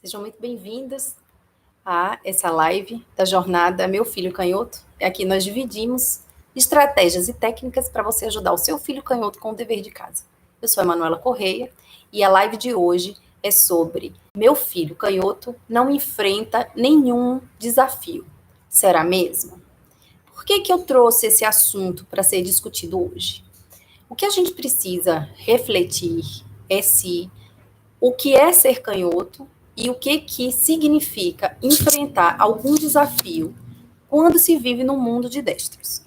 Sejam muito bem-vindos a essa live da jornada Meu Filho Canhoto. Aqui nós dividimos estratégias e técnicas para você ajudar o seu filho canhoto com o dever de casa. Eu sou a Manuela Correia e a live de hoje é sobre Meu filho canhoto não enfrenta nenhum desafio. Será mesmo? Por que eu trouxe esse assunto para ser discutido hoje? O que a gente precisa refletir é se o que é ser canhoto e o que significa enfrentar algum desafio quando se vive num mundo de destros.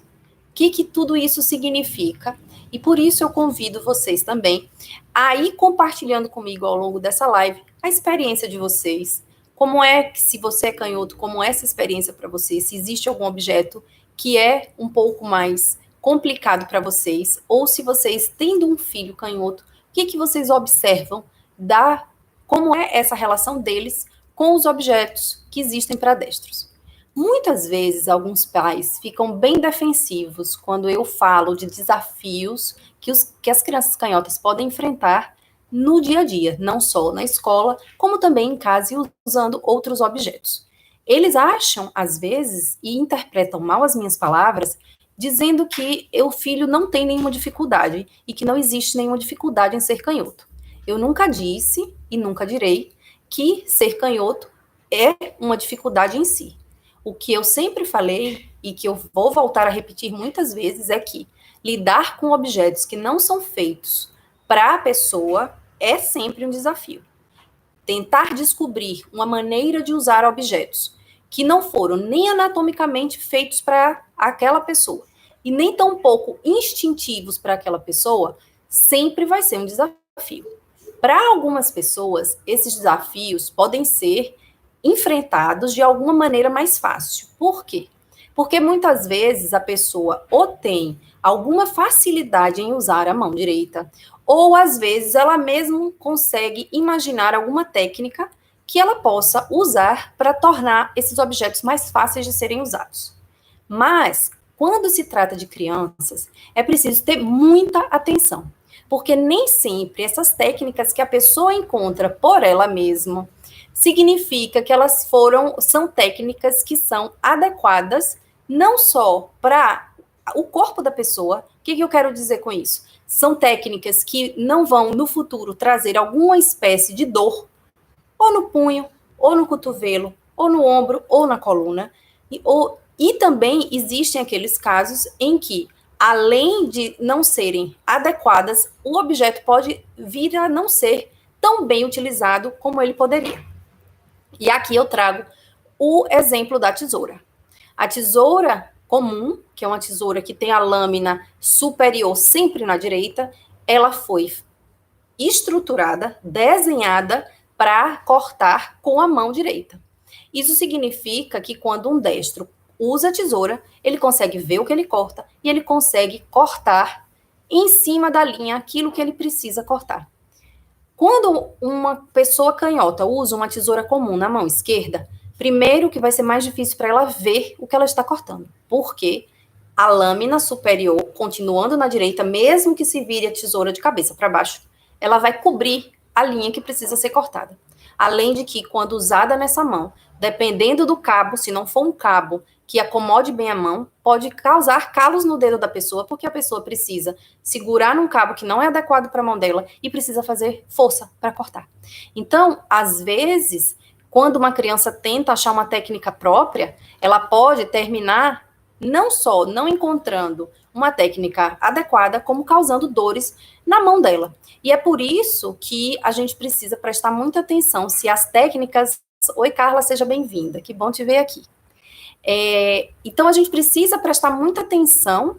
O que tudo isso significa? E por isso eu convido vocês também a ir compartilhando comigo ao longo dessa live a experiência de vocês. Como é que, se você é canhoto, como é essa experiência para você? Se existe algum objeto que é um pouco mais complicado para vocês, ou se vocês, tendo um filho canhoto, o que vocês observam da como é essa relação deles com os objetos que existem para destros. Muitas vezes, alguns pais ficam bem defensivos quando eu falo de desafios que as crianças canhotas podem enfrentar no dia a dia, não só na escola, como também em casa e usando outros objetos. Eles acham, às vezes, e interpretam mal as minhas palavras, dizendo que o filho não tem nenhuma dificuldade e que não existe nenhuma dificuldade em ser canhoto. Eu nunca disse e nunca direi que ser canhoto é uma dificuldade em si. O que eu sempre falei e que eu vou voltar a repetir muitas vezes é que lidar com objetos que não são feitos para a pessoa é sempre um desafio. Tentar descobrir uma maneira de usar objetos que não foram nem anatomicamente feitos para aquela pessoa e nem tampouco instintivos para aquela pessoa sempre vai ser um desafio. Para algumas pessoas, esses desafios podem ser enfrentados de alguma maneira mais fácil. Por quê? Porque muitas vezes a pessoa ou tem alguma facilidade em usar a mão direita, ou às vezes ela mesma consegue imaginar alguma técnica que ela possa usar para tornar esses objetos mais fáceis de serem usados. Mas, quando se trata de crianças, é preciso ter muita atenção, porque nem sempre essas técnicas que a pessoa encontra por ela mesma significa que elas são técnicas que são adequadas não só para o corpo da pessoa. O que eu quero dizer com isso? São técnicas que não vão, no futuro, trazer alguma espécie de dor, ou no punho, ou no cotovelo, ou no ombro, ou na coluna. E também existem aqueles casos em que, além de não serem adequadas, o objeto pode vir a não ser tão bem utilizado como ele poderia. E aqui eu trago o exemplo da tesoura. A tesoura comum, que é uma tesoura que tem a lâmina superior sempre na direita, ela foi estruturada, desenhada para cortar com a mão direita. Isso significa que quando um destro usa a tesoura, ele consegue ver o que ele corta e ele consegue cortar em cima da linha aquilo que ele precisa cortar. Quando uma pessoa canhota usa uma tesoura comum na mão esquerda, primeiro que vai ser mais difícil para ela ver o que ela está cortando, porque a lâmina superior, continuando na direita, mesmo que se vire a tesoura de cabeça para baixo, ela vai cobrir a linha que precisa ser cortada. Além de que, quando usada nessa mão, dependendo do cabo, se não for um cabo que acomode bem a mão, pode causar calos no dedo da pessoa, porque a pessoa precisa segurar num cabo que não é adequado para a mão dela e precisa fazer força para cortar. Então, às vezes, quando uma criança tenta achar uma técnica própria, ela pode terminar não só não encontrando uma técnica adequada, como causando dores na mão dela. E é por isso que a gente precisa prestar muita atenção se as técnicas... Oi, Carla, seja bem-vinda, que bom te ver aqui. Então, a gente precisa prestar muita atenção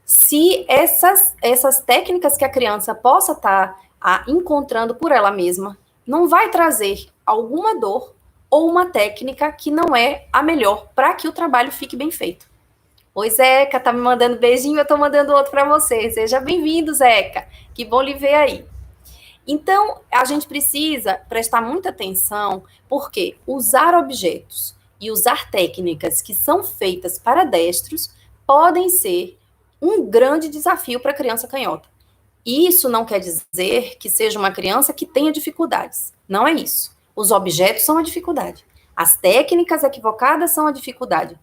se essas técnicas que a criança possa estar encontrando por ela mesma não vai trazer alguma dor ou uma técnica que não é a melhor para que o trabalho fique bem feito. Oi, Zeca, tá me mandando beijinho, eu tô mandando outro para você. Seja bem-vindo, Zeca. Que bom lhe ver aí. Então, a gente precisa prestar muita atenção, porque usar objetos e usar técnicas que são feitas para destros podem ser um grande desafio para a criança canhota. Isso não quer dizer que seja uma criança que tenha dificuldades. Não é isso. Os objetos são a dificuldade. As técnicas equivocadas são a dificuldade.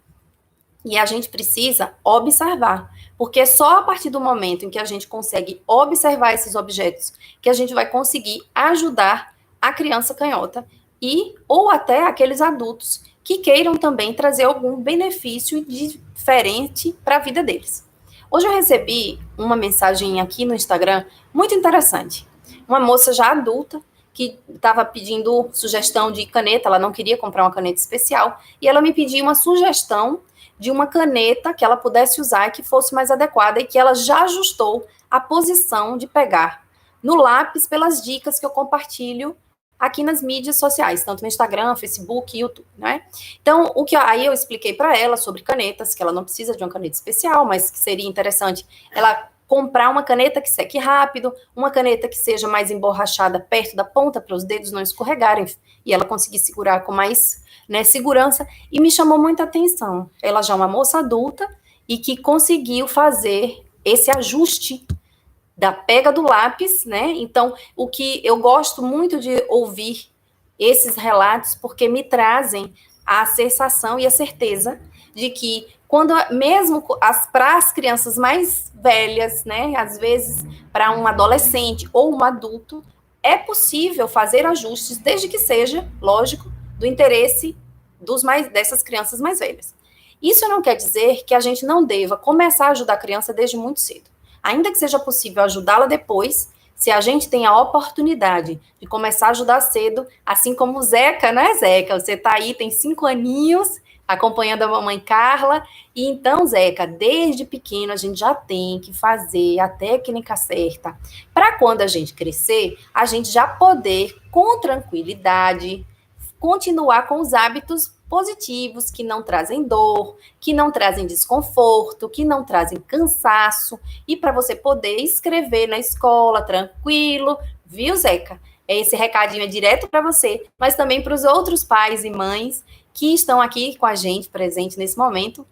E a gente precisa observar, porque é só a partir do momento em que a gente consegue observar esses objetos que a gente vai conseguir ajudar a criança canhota e ou até aqueles adultos que queiram também trazer algum benefício diferente para a vida deles. Hoje eu recebi uma mensagem aqui no Instagram muito interessante. Uma moça já adulta que estava pedindo sugestão de caneta, ela não queria comprar uma caneta especial, e ela me pediu uma sugestão de uma caneta que ela pudesse usar e que fosse mais adequada e que ela já ajustou a posição de pegar no lápis pelas dicas que eu compartilho aqui nas mídias sociais, tanto no Instagram, Facebook, YouTube, né? Então, aí eu expliquei para ela sobre canetas, que ela não precisa de uma caneta especial, mas que seria interessante ela comprar uma caneta que seque rápido, uma caneta que seja mais emborrachada perto da ponta para os dedos não escorregarem e ela conseguir segurar com mais, né, segurança. E me chamou muita atenção. Ela já é uma moça adulta e que conseguiu fazer esse ajuste da pega do lápis, né? Então, o que eu gosto muito de ouvir esses relatos, porque me trazem a sensação e a certeza de que quando mesmo para as crianças mais velhas, né, às vezes para um adolescente ou um adulto, é possível fazer ajustes, desde que seja, lógico, do interesse dessas crianças mais velhas. Isso não quer dizer que a gente não deva começar a ajudar a criança desde muito cedo. Ainda que seja possível ajudá-la depois, se a gente tem a oportunidade de começar a ajudar cedo, assim como o Zeca, né, Zeca? Você tá aí, tem 5 aninhos, acompanhando a mamãe Carla, e então, Zeca, desde pequeno a gente já tem que fazer a técnica certa, para quando a gente crescer, a gente já poder, com tranquilidade, continuar com os hábitos positivos, que não trazem dor, que não trazem desconforto, que não trazem cansaço, e para você poder escrever na escola tranquilo, viu, Zeca? Esse recadinho é direto para você, mas também para os outros pais e mães que estão aqui com a gente, presente nesse momento,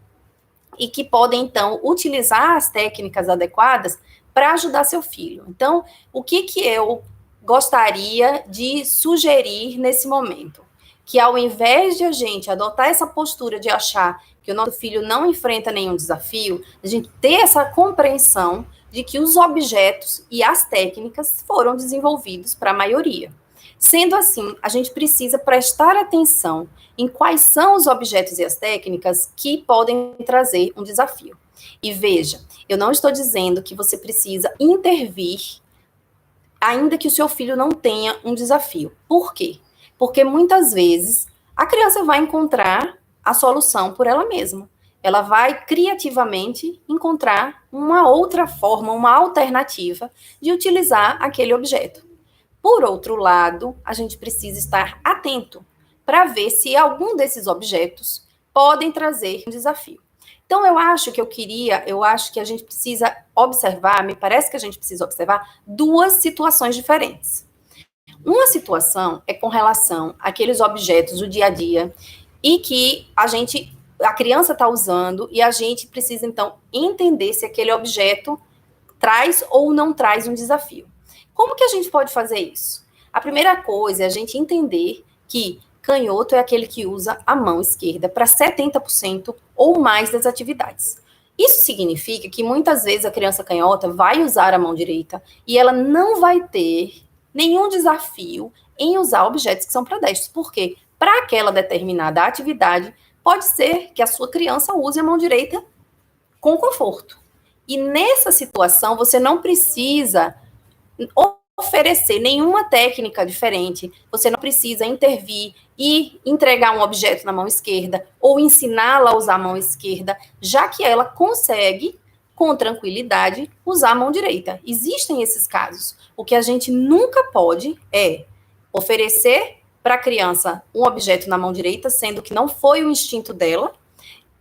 e que podem, então, utilizar as técnicas adequadas para ajudar seu filho. Então, o que eu gostaria de sugerir nesse momento? Que ao invés de a gente adotar essa postura de achar que o nosso filho não enfrenta nenhum desafio, a gente ter essa compreensão de que os objetos e as técnicas foram desenvolvidos para a maioria. Sendo assim, a gente precisa prestar atenção em quais são os objetos e as técnicas que podem trazer um desafio. E veja, eu não estou dizendo que você precisa intervir ainda que o seu filho não tenha um desafio. Por quê? Porque muitas vezes a criança vai encontrar a solução por ela mesma. Ela vai criativamente encontrar uma outra forma, uma alternativa de utilizar aquele objeto. Por outro lado, a gente precisa estar atento para ver se algum desses objetos podem trazer um desafio. Então, eu acho que a gente precisa observar, me parece que a gente precisa observar duas situações diferentes. Uma situação é com relação àqueles objetos do dia a dia e que a criança está usando e a gente precisa, então, entender se aquele objeto traz ou não traz um desafio. Como que a gente pode fazer isso? A primeira coisa é a gente entender que canhoto é aquele que usa a mão esquerda para 70% ou mais das atividades. Isso significa que muitas vezes a criança canhota vai usar a mão direita e ela não vai ter nenhum desafio em usar objetos que são para destros. Por quê? Para aquela determinada atividade, pode ser que a sua criança use a mão direita com conforto. E nessa situação, você não precisa oferecer nenhuma técnica diferente, você não precisa intervir e entregar um objeto na mão esquerda ou ensiná-la a usar a mão esquerda, já que ela consegue, com tranquilidade, usar a mão direita. Existem esses casos. O que a gente nunca pode é oferecer para a criança um objeto na mão direita, sendo que não foi o instinto dela,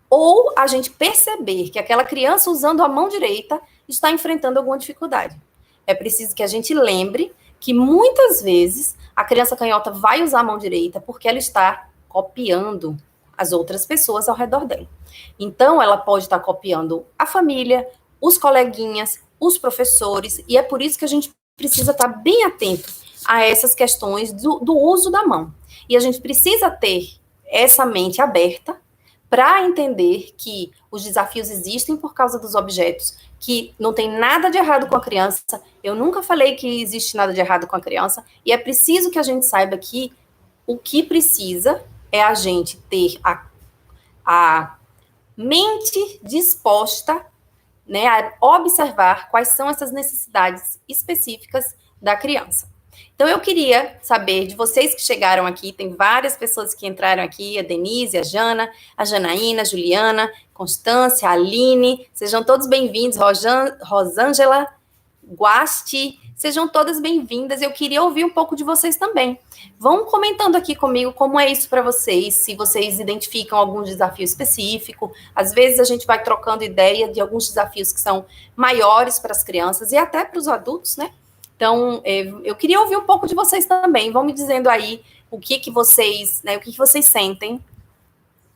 ou a gente perceber que aquela criança usando a mão direita está enfrentando alguma dificuldade. É preciso que a gente lembre que muitas vezes a criança canhota vai usar a mão direita porque ela está copiando as outras pessoas ao redor dela. Então, ela pode estar copiando a família, os coleguinhas, os professores, e é por isso que a gente precisa estar bem atento a essas questões do uso da mão. E a gente precisa ter essa mente aberta para entender que os desafios existem por causa dos objetos, que não tem nada de errado com a criança. Eu nunca falei que existe nada de errado com a criança, e é preciso que a gente saiba que o que precisa é a gente ter a mente disposta, né, a observar quais são essas necessidades específicas da criança. Então, eu queria saber de vocês que chegaram aqui, tem várias pessoas que entraram aqui, a Denise, a Jana, a Janaína, a Juliana, Constância, a Aline, sejam todos bem-vindos, Rosângela, Guasti, sejam todas bem-vindas. Eu queria ouvir um pouco de vocês também. Vão comentando aqui comigo como é isso para vocês, se vocês identificam algum desafio específico. Às vezes a gente vai trocando ideia de alguns desafios que são maiores para as crianças e até para os adultos, né? Então, eu queria ouvir um pouco de vocês também. Vão me dizendo aí o que vocês, né, o que vocês sentem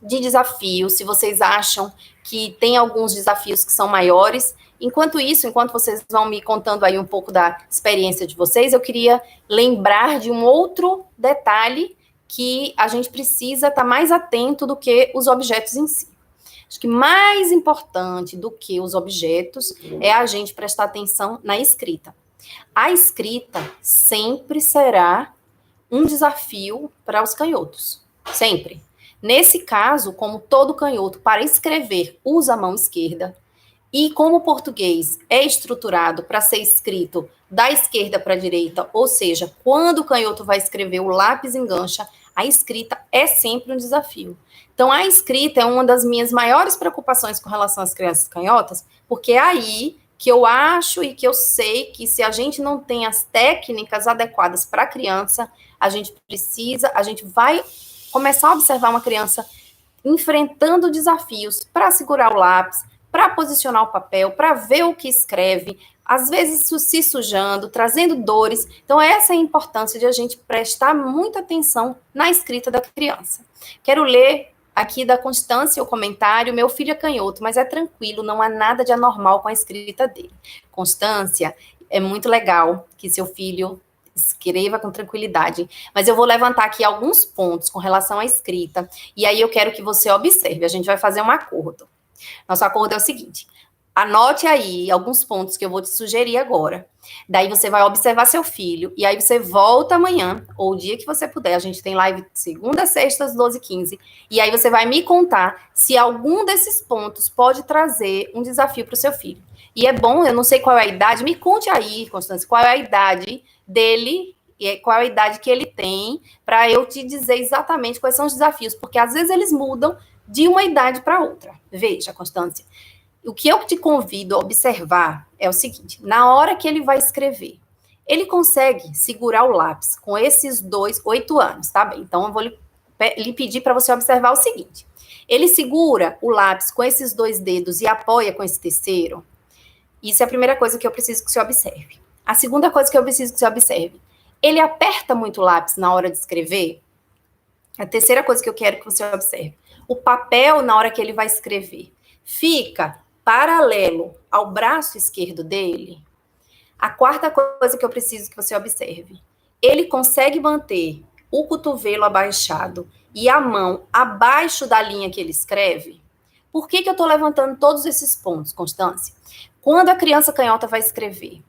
de desafio, se vocês acham que tem alguns desafios que são maiores. Enquanto isso, enquanto vocês vão me contando aí um pouco da experiência de vocês, eu queria lembrar de um outro detalhe que a gente precisa estar mais atento do que os objetos em si. Acho que mais importante do que os objetos é a gente prestar atenção na escrita. A escrita sempre será um desafio para os canhotos, sempre. Nesse caso, como todo canhoto, para escrever, usa a mão esquerda, e como o português é estruturado para ser escrito da esquerda para a direita, ou seja, quando o canhoto vai escrever, o lápis engancha, a escrita é sempre um desafio. Então, a escrita é uma das minhas maiores preocupações com relação às crianças canhotas, porque é aí que eu acho e que eu sei que se a gente não tem as técnicas adequadas para a criança, a gente vai começar a observar uma criança enfrentando desafios para segurar o lápis, para posicionar o papel, para ver o que escreve, às vezes se sujando, trazendo dores. Então, essa é a importância de a gente prestar muita atenção na escrita da criança. Quero ler aqui da Constância o comentário: meu filho é canhoto, mas é tranquilo, não há nada de anormal com a escrita dele. Constância, é muito legal que seu filho escreva com tranquilidade, mas eu vou levantar aqui alguns pontos com relação à escrita, e aí eu quero que você observe, a gente vai fazer um acordo. Nosso acordo é o seguinte: anote aí alguns pontos que eu vou te sugerir agora. Daí você vai observar seu filho, e aí você volta amanhã, ou o dia que você puder. A gente tem live segunda, sexta, às 12h15. E aí você vai me contar se algum desses pontos pode trazer um desafio para o seu filho. E é bom, eu não sei qual é a idade, me conte aí, Constância, qual é a idade dele, e qual é a idade que ele tem, para eu te dizer exatamente quais são os desafios, porque às vezes eles mudam de uma idade para outra. Veja, Constância, o que eu te convido a observar é o seguinte: na hora que ele vai escrever, ele consegue segurar o lápis com esses 8 anos, tá bem? Então, eu vou lhe pedir para você observar o seguinte: ele segura o lápis com esses 2 dedos e apoia com esse terceiro? Isso é a primeira coisa que eu preciso que você observe. A segunda coisa que eu preciso que você observe: ele aperta muito o lápis na hora de escrever? A terceira coisa que eu quero que você observe: o papel, na hora que ele vai escrever, fica paralelo ao braço esquerdo dele? A quarta coisa que eu preciso que você observe: ele consegue manter o cotovelo abaixado e a mão abaixo da linha que ele escreve? Por que eu estou levantando todos esses pontos, Constância? Quando a criança canhota vai escrever,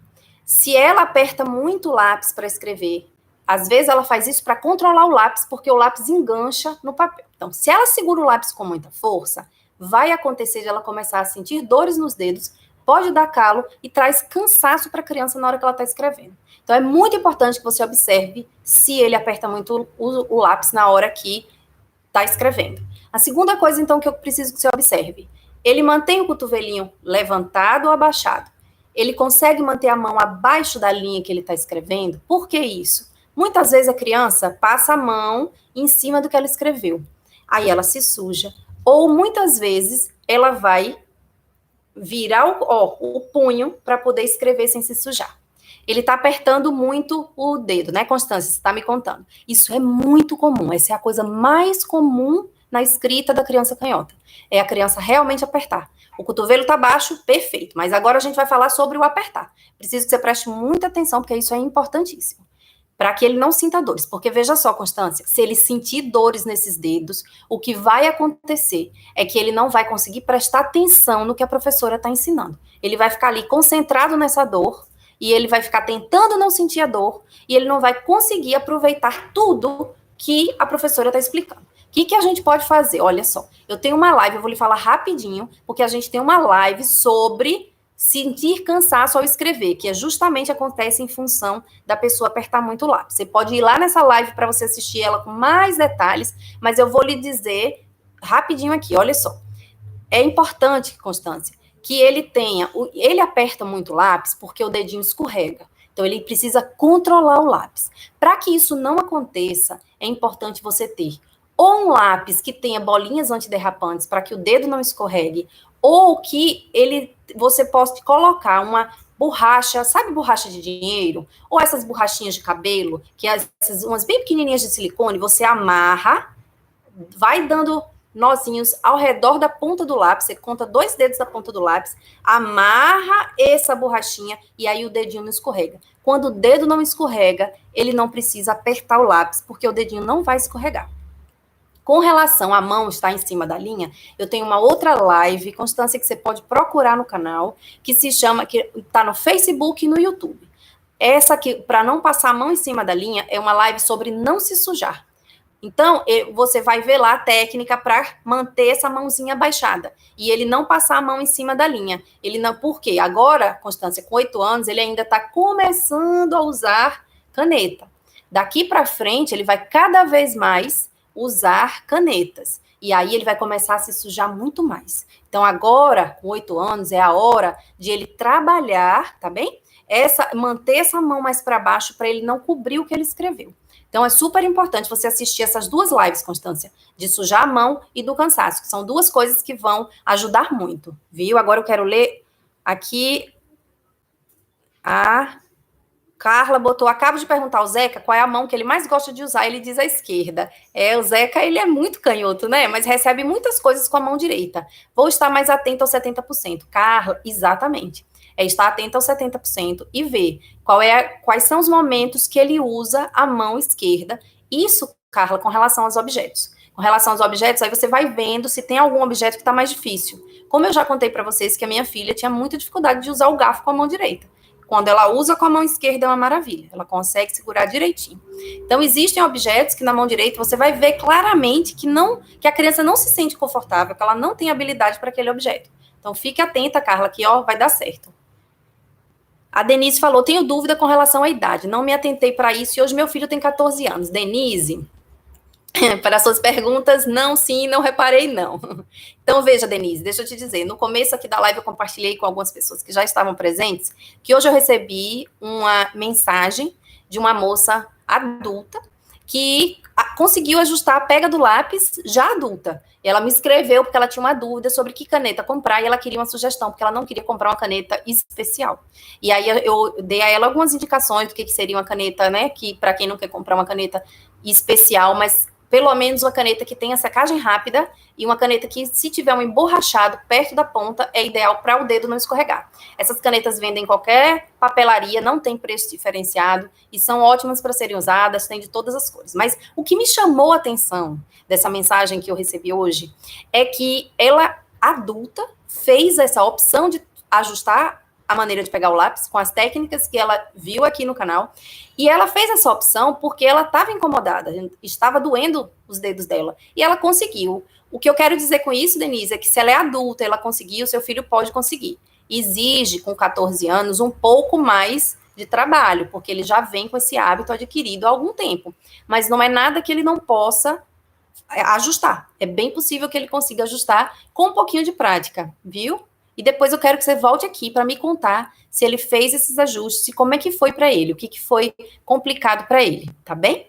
se ela aperta muito o lápis para escrever, às vezes ela faz isso para controlar o lápis, porque o lápis engancha no papel. Então, se ela segura o lápis com muita força, vai acontecer de ela começar a sentir dores nos dedos, pode dar calo e traz cansaço para a criança na hora que ela está escrevendo. Então, é muito importante que você observe se ele aperta muito o lápis na hora que está escrevendo. A segunda coisa, então, que eu preciso que você observe: ele mantém o cotovelinho levantado ou abaixado? Ele consegue manter a mão abaixo da linha que ele está escrevendo? Por que isso? Muitas vezes a criança passa a mão em cima do que ela escreveu. Aí ela se suja. Ou muitas vezes ela vai virar o punho para poder escrever sem se sujar. Ele está apertando muito o dedo, né, Constância? Você está me contando. Isso é muito comum. Essa é a coisa mais comum na escrita da criança canhota. É a criança realmente apertar. O cotovelo está baixo, perfeito. Mas agora a gente vai falar sobre o apertar. Preciso que você preste muita atenção, porque isso é importantíssimo. para que ele não sinta dores. Porque veja só, Constância, se ele sentir dores nesses dedos, o que vai acontecer é que ele não vai conseguir prestar atenção no que a professora está ensinando. Ele vai ficar ali concentrado nessa dor, e ele vai ficar tentando não sentir a dor, e ele não vai conseguir aproveitar tudo que a professora está explicando. O que a gente pode fazer? Olha só, eu tenho uma live, eu vou lhe falar rapidinho, porque a gente tem uma live sobre sentir cansaço ao escrever, que é justamente acontece em função da pessoa apertar muito o lápis. Você pode ir lá nessa live para você assistir ela com mais detalhes, mas eu vou lhe dizer rapidinho aqui, olha só. É importante, Constância, que ele aperta muito o lápis porque o dedinho escorrega. Então, ele precisa controlar o lápis. Para que isso não aconteça, é importante você ter ou um lápis que tenha bolinhas antiderrapantes para que o dedo não escorregue, ou que você possa colocar uma borracha, sabe borracha de dinheiro? Ou essas borrachinhas de cabelo, umas bem pequenininhas de silicone, você amarra, vai dando nozinhos ao redor da ponta do lápis, você conta 2 dedos da ponta do lápis, amarra essa borrachinha e aí o dedinho não escorrega. Quando o dedo não escorrega, ele não precisa apertar o lápis, porque o dedinho não vai escorregar. Com relação à mão estar em cima da linha, eu tenho uma outra live, Constância, que você pode procurar no canal, que se chama, que está no Facebook e no YouTube. Essa aqui, para não passar a mão em cima da linha, é uma live sobre não se sujar. Então, você vai ver lá a técnica para manter essa mãozinha baixada. E ele não passar a mão em cima da linha. Ele não, por quê? Agora, Constância, com 8 anos, ele ainda está começando a usar caneta. Daqui para frente, ele vai cada vez mais usar canetas. E aí ele vai começar a se sujar muito mais. Então, agora, com 8 anos, é a hora de ele trabalhar, tá bem? Manter essa mão mais para baixo para ele não cobrir o que ele escreveu. Então, é super importante você assistir essas 2 lives, Constância, de sujar a mão e do cansaço, que são 2 coisas que vão ajudar muito, viu? Agora eu quero ler aqui a Carla botou, acabo de perguntar ao Zeca qual é a mão que ele mais gosta de usar, ele diz a esquerda. O Zeca, ele é muito canhoto, né? Mas recebe muitas coisas com a mão direita. Vou estar mais atenta aos 70%. Carla, exatamente. Estar atenta aos 70% e ver quais são os momentos que ele usa a mão esquerda. Isso, Carla, com relação aos objetos. Com relação aos objetos, aí você vai vendo se tem algum objeto que está mais difícil. Como eu já contei para vocês que a minha filha tinha muita dificuldade de usar o garfo com a mão direita. Quando ela usa com a mão esquerda é uma maravilha, ela consegue segurar direitinho. Então, existem objetos que na mão direita você vai ver claramente que a criança não se sente confortável, que ela não tem habilidade para aquele objeto. Então, fique atenta, Carla, que vai dar certo. A Denise falou, tenho dúvida com relação à idade, não me atentei para isso e hoje meu filho tem 14 anos. Denise, para suas perguntas, não, sim, não reparei, não. Então, veja, Denise, deixa eu te dizer, no começo aqui da live eu compartilhei com algumas pessoas que já estavam presentes, que hoje eu recebi uma mensagem de uma moça adulta que conseguiu ajustar a pega do lápis já adulta. Ela me escreveu porque ela tinha uma dúvida sobre que caneta comprar e ela queria uma sugestão, porque ela não queria comprar uma caneta especial. E aí eu dei a ela algumas indicações do que seria uma caneta, né, que para quem não quer comprar uma caneta especial, mas pelo menos uma caneta que tenha secagem rápida e uma caneta que, se tiver um emborrachado perto da ponta, é ideal para o dedo não escorregar. Essas canetas vendem em qualquer papelaria, não tem preço diferenciado e são ótimas para serem usadas, tem de todas as cores. Mas o que me chamou a atenção dessa mensagem que eu recebi hoje é que ela, adulta, fez essa opção de ajustar a maneira de pegar o lápis com as técnicas que ela viu aqui no canal. E ela fez essa opção porque ela estava incomodada, estava doendo os dedos dela. E ela conseguiu. O que eu quero dizer com isso, Denise, é que se ela é adulta, ela conseguiu, seu filho pode conseguir. Exige, com 14 anos, um pouco mais de trabalho, porque ele já vem com esse hábito adquirido há algum tempo. Mas não é nada que ele não possa ajustar. É bem possível que ele consiga ajustar com um pouquinho de prática, viu? E depois eu quero que você volte aqui para me contar se ele fez esses ajustes e como é que foi para ele, o que foi complicado para ele, tá bem?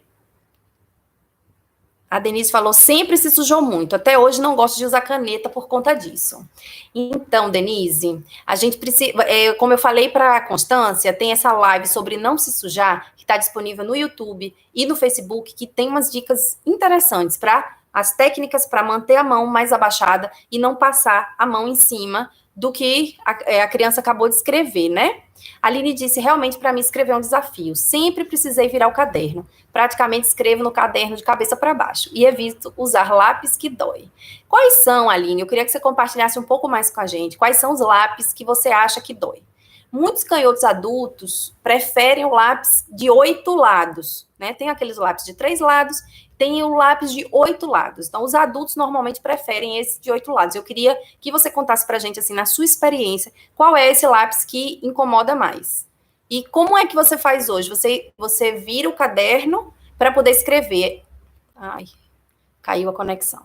A Denise falou, sempre se sujou muito, até hoje não gosto de usar caneta por conta disso. Então, Denise, a gente precisa, como eu falei para a Constância, tem essa live sobre não se sujar, que está disponível no YouTube e no Facebook, que tem umas dicas interessantes para as técnicas para manter a mão mais abaixada e não passar a mão em cima do que a criança acabou de escrever, né? A Aline disse, realmente, para mim, escrever é um desafio. Sempre precisei virar o caderno. Praticamente escrevo no caderno de cabeça para baixo. E evito usar lápis que dói. Quais são, Aline? Eu queria que você compartilhasse um pouco mais com a gente. Quais são os lápis que você acha que dói? Muitos canhotos adultos preferem o lápis de 8 lados, né? Tem aqueles lápis de 3 lados, tem o lápis de 8 lados. Então, os adultos normalmente preferem esse de 8 lados. Eu queria que você contasse pra gente, assim, na sua experiência, qual é esse lápis que incomoda mais? E como é que você faz hoje? Você vira o caderno para poder escrever. Ai, caiu a conexão.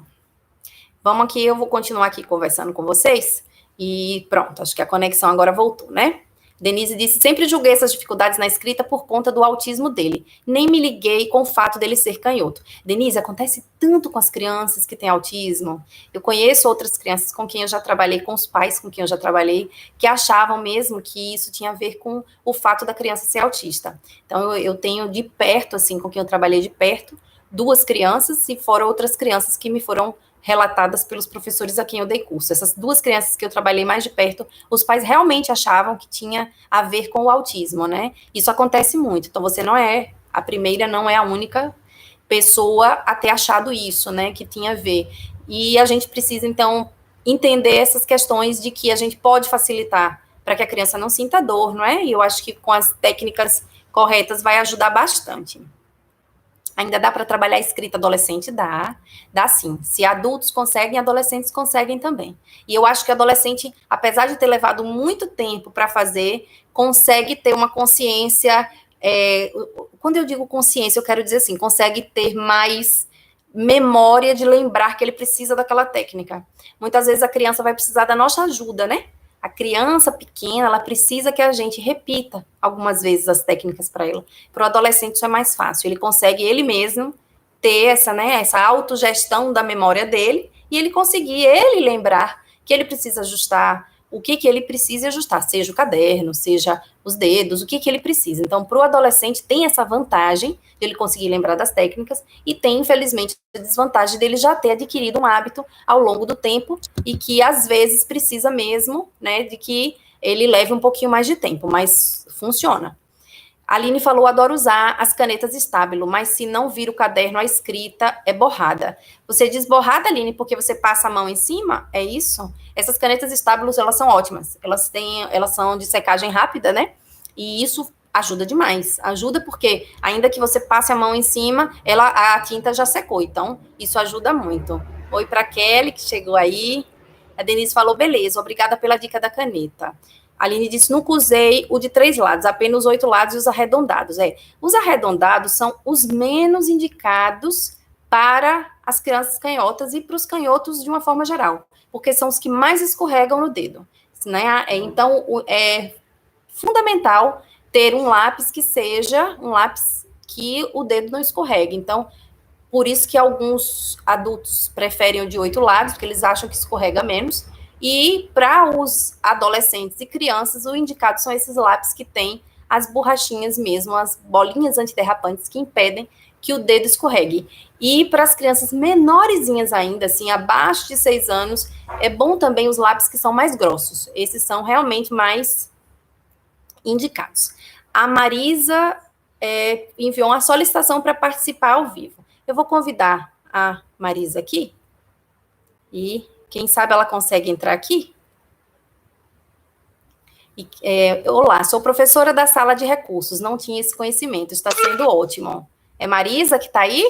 Vamos aqui, eu vou continuar aqui conversando com vocês. E pronto, acho que a conexão agora voltou, né? Denise disse, sempre julguei essas dificuldades na escrita por conta do autismo dele. Nem me liguei com o fato dele ser canhoto. Denise, acontece tanto com as crianças que têm autismo. Eu conheço outras crianças com quem eu já trabalhei, com os pais com quem eu já trabalhei, que achavam mesmo que isso tinha a ver com o fato da criança ser autista. Então, eu tenho de perto, assim, com quem eu trabalhei de perto, 2 crianças e fora outras crianças que me foram relatadas pelos professores a quem eu dei curso. Essas 2 crianças que eu trabalhei mais de perto, os pais realmente achavam que tinha a ver com o autismo, né? Isso acontece muito. Então, você não é a primeira, não é a única pessoa a ter achado isso, né? Que tinha a ver. E a gente precisa, então, entender essas questões de que a gente pode facilitar para que a criança não sinta dor, não é? E eu acho que com as técnicas corretas vai ajudar bastante. Ainda dá para trabalhar a escrita adolescente? Dá sim. Se adultos conseguem, adolescentes conseguem também. E eu acho que adolescente, apesar de ter levado muito tempo para fazer, consegue ter uma consciência. Quando eu digo consciência, eu quero dizer assim, consegue ter mais memória de lembrar que ele precisa daquela técnica. Muitas vezes a criança vai precisar da nossa ajuda, né? A criança pequena, ela precisa que a gente repita algumas vezes as técnicas para ela. Para o adolescente isso é mais fácil, ele consegue ele mesmo ter essa autogestão da memória dele e ele conseguir ele lembrar que ele precisa ajustar o que ele precisa ajustar, seja o caderno, seja os dedos, o que ele precisa. Então, para o adolescente tem essa vantagem de ele conseguir lembrar das técnicas e tem, infelizmente, a desvantagem dele já ter adquirido um hábito ao longo do tempo e que, às vezes, precisa mesmo, né, de que ele leve um pouquinho mais de tempo, mas funciona. A Aline falou, adoro usar as canetas Stabilo, mas se não vira o caderno, a escrita é borrada. Você diz borrada, Aline, porque você passa a mão em cima? É isso? Essas canetas Stabilo, elas são ótimas. Elas são de secagem rápida, né? E isso ajuda demais. Ajuda porque, ainda que você passe a mão em cima, a tinta já secou. Então, isso ajuda muito. Oi para Kelly, que chegou aí. A Denise falou, beleza, obrigada pela dica da caneta. A Aline disse, nunca usei o de 3 lados, apenas 8 lados e os arredondados. Os arredondados são os menos indicados para as crianças canhotas e para os canhotos de uma forma geral, porque são os que mais escorregam no dedo, né? Então, é fundamental ter um lápis que seja um lápis que o dedo não escorregue. Então, por isso que alguns adultos preferem o de 8 lados, porque eles acham que escorrega menos. E para os adolescentes e crianças, o indicado são esses lápis que têm as borrachinhas mesmo, as bolinhas antiderrapantes que impedem que o dedo escorregue. E para as crianças menorzinhas ainda, assim, abaixo de 6 anos, é bom também os lápis que são mais grossos. Esses são realmente mais indicados. A Marisa enviou uma solicitação para participar ao vivo. Eu vou convidar a Marisa aqui e quem sabe ela consegue entrar aqui? Olá, sou professora da sala de recursos, não tinha esse conhecimento, está sendo ótimo. É Marisa que está aí?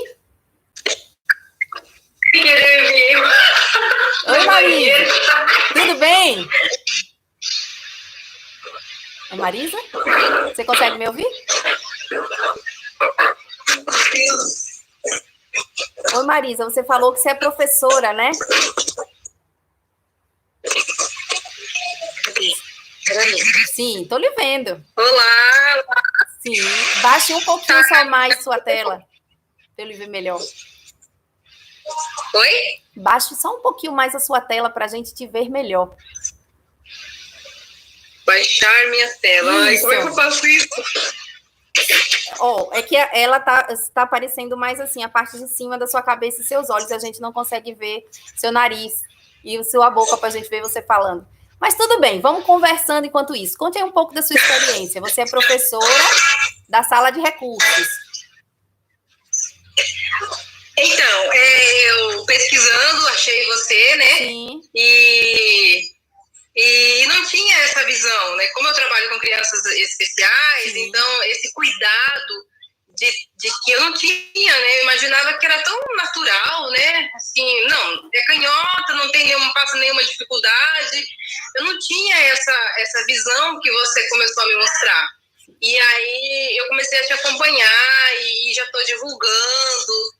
Oi, Marisa. Tudo bem? É Marisa? Você consegue me ouvir? Oi, Marisa, você falou que você é professora, né? Sim, estou lhe vendo. Olá! Sim, baixe um pouquinho só mais sua tela, para eu lhe ver melhor. Oi? Baixe só um pouquinho mais a sua tela para a gente te ver melhor. Baixar minha tela. Ai, como é que eu faço isso? É que ela está aparecendo mais assim, a parte de cima da sua cabeça e seus olhos, a gente não consegue ver seu nariz e sua boca para a gente ver você falando. Mas tudo bem, vamos conversando enquanto isso. Conte aí um pouco da sua experiência. Você é professora da sala de recursos. Então, eu pesquisando, achei você, né? Sim. E não tinha essa visão, né? Como eu trabalho com crianças especiais, Sim. então esse cuidado de que eu não tinha, né? Eu imaginava que era tão natural, né? Assim, não, é canhota, não tem passa nenhuma dificuldade. Eu não tinha essa visão que você começou a me mostrar. E aí eu comecei a te acompanhar e já estou divulgando.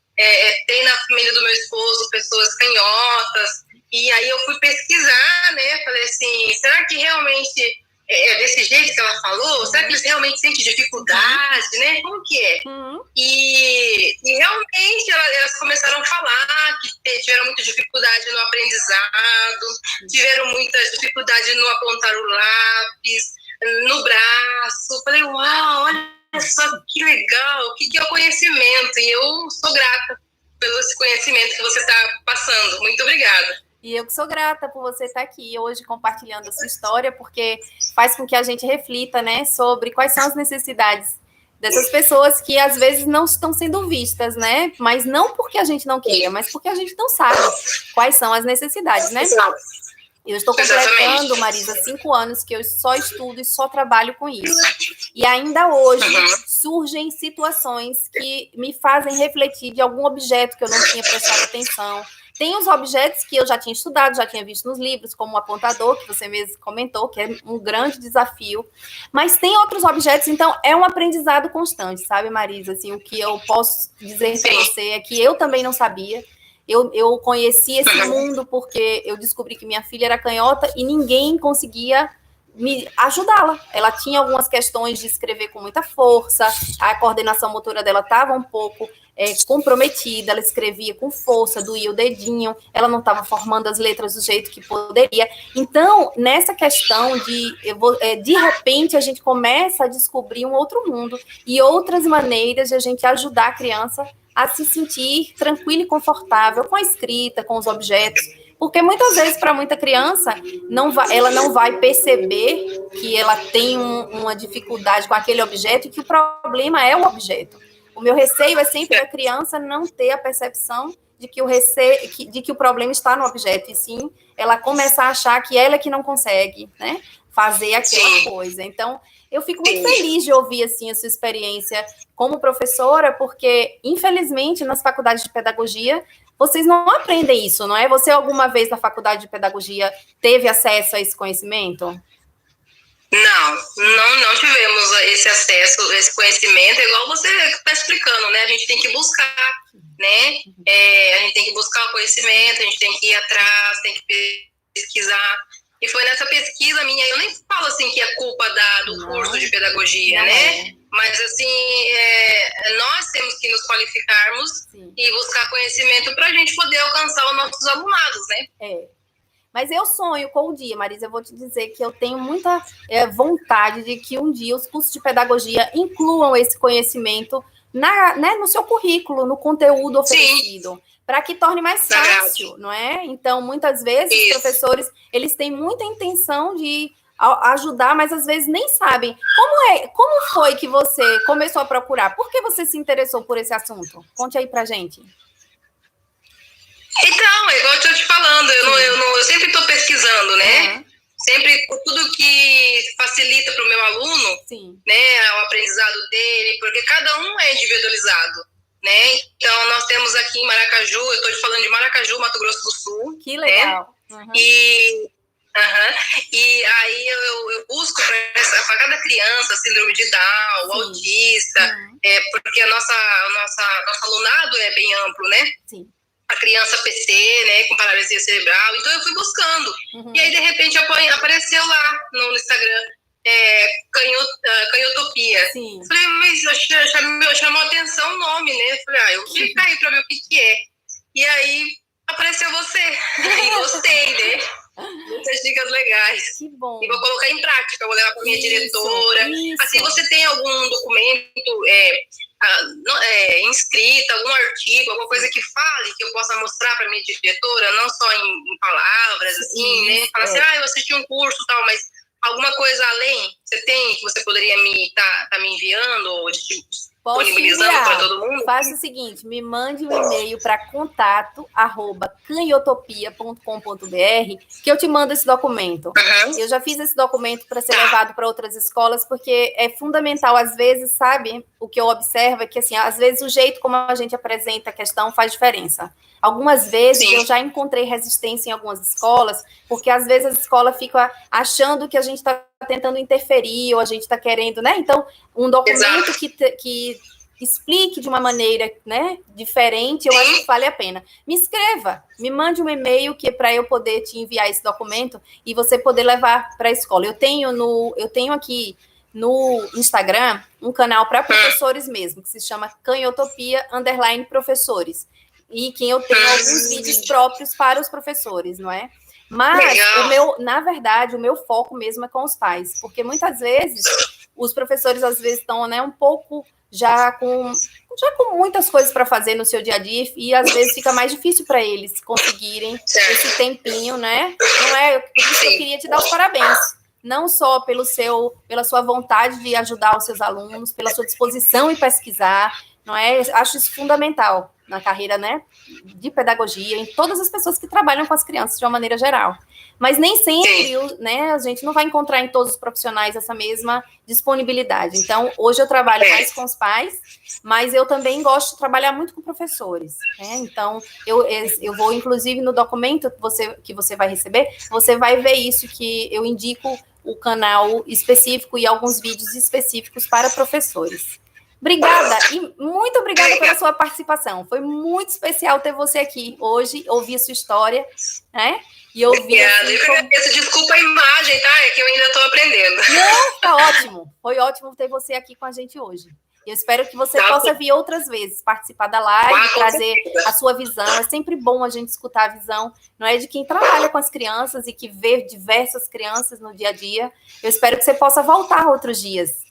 Tem na família do meu esposo pessoas canhotas. E aí eu fui pesquisar, né? Falei assim, será que realmente é desse jeito que ela falou? Será que eles realmente sentem dificuldade, né? Como que é? E realmente elas começaram a falar que tiveram muita dificuldade no aprendizado, tiveram muita dificuldade no apontar o lápis, no braço. Falei, uau, olha só que legal, que é o conhecimento. E eu sou grata pelo esse conhecimento que você está passando. Muito obrigada. E eu que sou grata por você estar aqui hoje compartilhando a sua história, porque faz com que a gente reflita, né, sobre quais são as necessidades dessas pessoas que às vezes não estão sendo vistas, né? Mas não porque a gente não queira, mas porque a gente não sabe quais são as necessidades, né? Eu estou completando, Marisa, 5 anos que eu só estudo e só trabalho com isso. E ainda hoje surgem situações que me fazem refletir de algum objeto que eu não tinha prestado atenção. Tem os objetos que eu já tinha estudado, já tinha visto nos livros, como o apontador, que você mesmo comentou, que é um grande desafio. Mas tem outros objetos, então é um aprendizado constante, sabe, Marisa? Assim, o que eu posso dizer para você é que eu também não sabia. Eu conheci esse mundo porque eu descobri que minha filha era canhota e ninguém conseguia me ajudá-la. Ela tinha algumas questões de escrever com muita força, a coordenação motora dela estava um pouco comprometida, ela escrevia com força, doía o dedinho, ela não estava formando as letras do jeito que poderia. Então, nessa questão de repente, a gente começa a descobrir um outro mundo e outras maneiras de a gente ajudar a criança a se sentir tranquila e confortável com a escrita, com os objetos, porque muitas vezes, para muita criança, ela não vai perceber que ela tem uma dificuldade com aquele objeto e que o problema é o objeto. O meu receio é sempre da criança não ter a percepção de que o problema está no objeto, e sim ela começar a achar que ela é que não consegue, né, fazer aquela coisa. Então, eu fico muito feliz de ouvir assim, a sua experiência como professora, porque, infelizmente, nas faculdades de pedagogia, vocês não aprendem isso, não é? Você alguma vez na faculdade de pedagogia teve acesso a esse conhecimento? Não tivemos esse acesso, esse conhecimento, igual você está explicando, né? A gente tem que buscar, né? A gente tem que buscar o conhecimento, a gente tem que ir atrás, tem que pesquisar. E foi nessa pesquisa minha, eu nem falo assim que é culpa do curso de pedagogia, né? Mas assim, nós temos que nos qualificarmos e buscar conhecimento para a gente poder alcançar os nossos alunados, né? Mas eu sonho com o dia, Marisa, eu vou te dizer que eu tenho muita vontade de que um dia os cursos de pedagogia incluam esse conhecimento no seu currículo, no conteúdo oferecido, para que torne mais fácil, não é? Então, muitas vezes, os professores, eles têm muita intenção de ajudar, mas às vezes nem sabem. Como foi que você começou a procurar? Por que você se interessou por esse assunto? Conte aí pra gente. Então, igual eu estou te falando, eu sempre estou pesquisando, né? Sempre tudo que facilita para o meu aluno, né, o aprendizado dele, porque cada um é individualizado, né? Então, nós temos aqui em Maracaju, eu estou te falando de Maracaju, Mato Grosso do Sul. Que legal. Né? E aí eu busco para cada criança, síndrome de Down, autista, porque nosso alunado é bem amplo, né? A criança PC, né, com paralisia cerebral, então eu fui buscando. E aí, de repente, apareceu lá no Instagram, Canhotopia. Falei, mas chamou atenção o nome, né? Falei, eu vou clicar aí pra ver o que é. E aí, apareceu você. E gostei, né? Muitas dicas legais. Que bom. E vou colocar em prática, vou levar para minha diretora. Assim, você tem algum documento inscrita, algum artigo, alguma coisa que fale, que eu possa mostrar para minha diretora, não só em palavras, assim, né? Falar assim, eu assisti um curso e tal, mas alguma coisa além, você tem, que você poderia tá me enviando, ou disponibilizando para todo mundo? Faça o seguinte, me mande um e-mail para contato@canhotopia.com.br que eu te mando esse documento. Uhum. Eu já fiz esse documento para ser levado para outras escolas, porque é fundamental, às vezes, sabe, o que eu observo é que, assim, às vezes o jeito como a gente apresenta a questão faz diferença. Algumas vezes eu já encontrei resistência em algumas escolas, porque às vezes a escola fica achando que a gente está tentando interferir, ou a gente está querendo, né? Então, um documento que explique de uma maneira, né, diferente, eu acho que vale a pena. Me escreva, me mande um e-mail que é para eu poder te enviar esse documento e você poder levar para a escola. Eu tenho aqui no Instagram um canal para professores mesmo, que se chama Canhotopia_professores. E que eu tenho alguns vídeos próprios para os professores, não é? Mas, na verdade, o meu foco mesmo é com os pais, porque muitas vezes os professores, às vezes, estão, né, um pouco já com muitas coisas para fazer no seu dia a dia, e às vezes fica mais difícil para eles conseguirem esse tempinho, né? Não é? Por isso que eu queria te dar os parabéns. Não só pela sua vontade de ajudar os seus alunos, pela sua disposição em pesquisar, não é? Acho isso fundamental na carreira, né, de pedagogia, em todas as pessoas que trabalham com as crianças de uma maneira geral. Mas nem sempre, né, a gente não vai encontrar em todos os profissionais essa mesma disponibilidade. Então, hoje eu trabalho mais com os pais, mas eu também gosto de trabalhar muito com professores, né? Então, eu vou, inclusive, no documento que você vai receber, você vai ver isso, que eu indico o canal específico e alguns vídeos específicos para professores. Obrigada, e muito obrigada pela sua participação. Foi muito especial ter você aqui hoje, ouvir a sua história, né? E ouvir. Obrigada, eu agradeço. Desculpa a imagem, tá? É que eu ainda estou aprendendo. Não, tá ótimo. Foi ótimo ter você aqui com a gente hoje. Eu espero que você possa vir outras vezes, participar da live, trazer a sua visão. É sempre bom a gente escutar a visão, não é, de quem trabalha com as crianças e que vê diversas crianças no dia a dia. Eu espero que você possa voltar outros dias.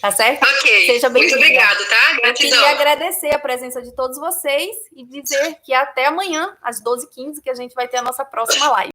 Tá certo? Ok. Seja bem-vinda. Muito obrigado, tá? Gratidão. Eu queria agradecer a presença de todos vocês e dizer que até amanhã, às 12h15, que a gente vai ter a nossa próxima live.